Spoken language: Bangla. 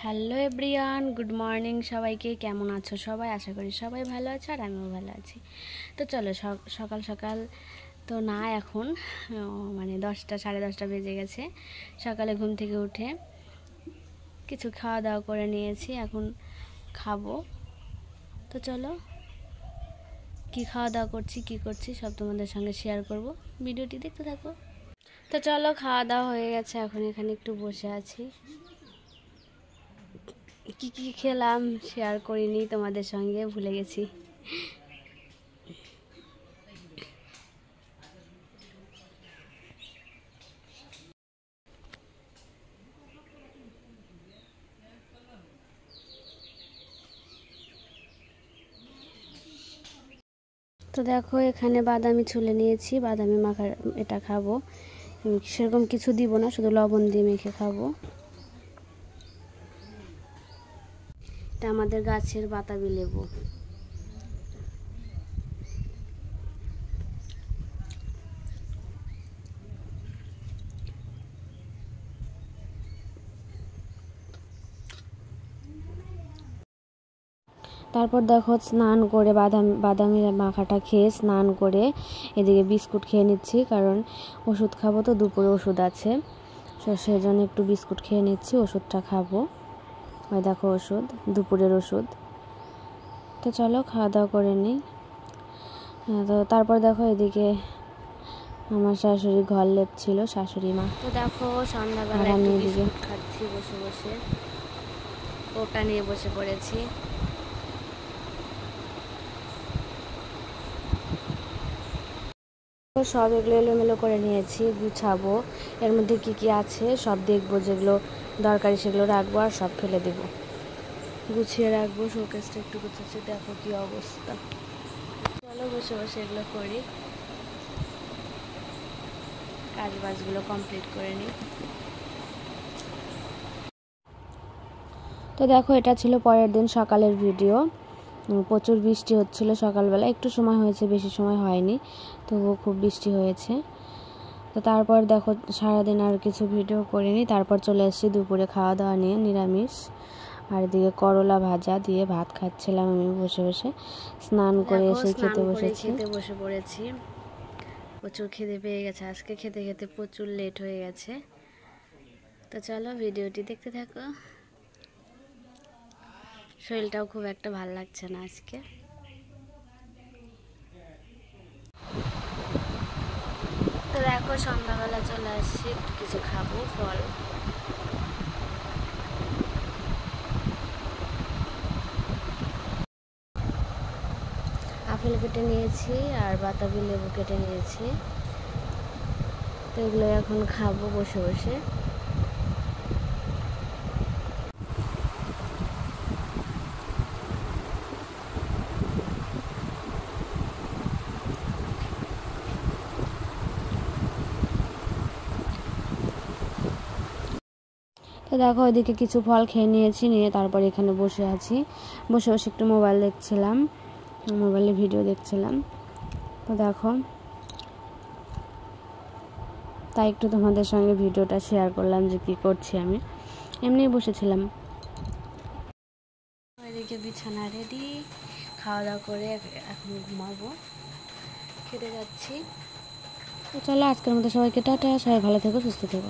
হ্যালো এভরিওয়ান, গুড মর্নিং সবাইকে। কেমন আছো সবাই? আশা করি সবাই ভালো আছে আর আমিও ভালো আছি। তো চলো, সকাল সকাল তো না, এখন মানে 10টা 10:30 বেজে গেছে। সকালে ঘুম থেকে উঠে কিছু খাওয়া দাওয়া করে নিয়েছি, এখন খাবো। তো চলো, কি খাওয়া দাওয়া করছি, কি করছি সব তোমাদের সঙ্গে শেয়ার করব, ভিডিওটি দেখতে থাকো। তো চলো, খাওয়া দাওয়া হয়ে গেছে, এখন এখানে একটু বসে আছি। কি কি খেলাম শেয়ার করিনি তোমাদের সঙ্গে, ভুলে গেছি। তো দেখো, এখানে বাদামি ছুলে নিয়েছি, বাদামি মাখা, এটা খাবো। সেরকম কিছু দিব না, শুধু লবণ দিয়ে মেখে খাবো। এটা আমাদের গাছের বাতাবি লেবু। তারপর দেখো, স্নান করে বাদামি মাখাটা খেয়ে স্নান করে এদিকে বিস্কুট খেয়ে নিচ্ছি, কারণ ওষুধ খাবো, তো দুপুরে ওষুধ আছে, সেই জন্য একটু বিস্কুট খেয়ে নিচ্ছি, ওষুধটা খাবো। ওই দেখো ওষুধ, দুপুরের ওষুধ। তো চলো খাওয়া দাওয়া করে নিই। তো তারপর দেখো, এদিকে আমার শাশুড়ি ঘর লেপছিল, শাশুড়ি মা। তো দেখো, সন্ধ্যাবেলা আমি এদিকে খাচ্ছি বসে বসে, কোটা নিয়ে বসে পড়েছি। সব এগুলো এলোমেলো করে নিয়েছি, গুছাবো। এর মধ্যে কি কি আছে সব দেখবো, যেগুলো দরকারি সেগুলো রাখবো, আর সব ফেলে দেবো, গুছিয়ে রাখবো। শোকেসটা একটু গুছাচ্ছি, দেখো কি অবস্থা। চলো বসে বসে এগুলো করি, কাজ বাজগুলো কমপ্লিট করে নিই। তো দেখো, এটা ছিল পরের দিন সকালের ভিডিও। প্রচুর বৃষ্টি হচ্ছিল সকালবেলা, একটু সময় হয়েছে, বেশি সময় হয়নি, তবুও খুব বৃষ্টি হয়েছে। তো তারপর দেখো, সারাদিন আর কিছু ভিডিও করিনি। তারপর চলে এসেছি দুপুরে খাওয়া দাওয়া নিয়ে, নিরামিষ। আর এদিকে করলা ভাজা দিয়ে ভাত খাচ্ছিলাম আমি বসে বসে, স্নান করে এসে খেতে বসে পড়েছি। প্রচুর খিদে পেয়ে গেছে আজকে, খেতে খেতে প্রচুর লেট হয়ে গেছে। তো চলো ভিডিওটি দেখতে থাকো। শরীরটাও খুব একটা ভালো লাগছে না আজকে। তো দেখো, সন্ধ্যাবেলা চলে আসছি, কিছু খাবো, ফল। আপেল কেটে নিয়েছি আর বাতাবি লেবু কেটে নিয়েছি, তো এগুলো এখন খাবো বসে বসে। তো দেখো, ওইদিকে কিছু ফল খেয়ে নিয়েছি, নিয়ে তারপর এখানে বসে আছি, বসে বসে একটু মোবাইল দেখছিলাম, মোবাইলে ভিডিও দেখছিলাম। তো দেখো, তাই একটু তোমাদের সঙ্গে ভিডিওটা শেয়ার করলাম যে কি করছি আমি, এমনিই বসেছিলাম। ওইদিকে বিছানা রেডি, খাওয়া দাওয়া করে এখন ঘুমাবো, খেতে যাচ্ছি। তো চলো, আজকের মতো সবাইকে টাটা, সবাই ভালো থেকো, সুস্থ থেকো।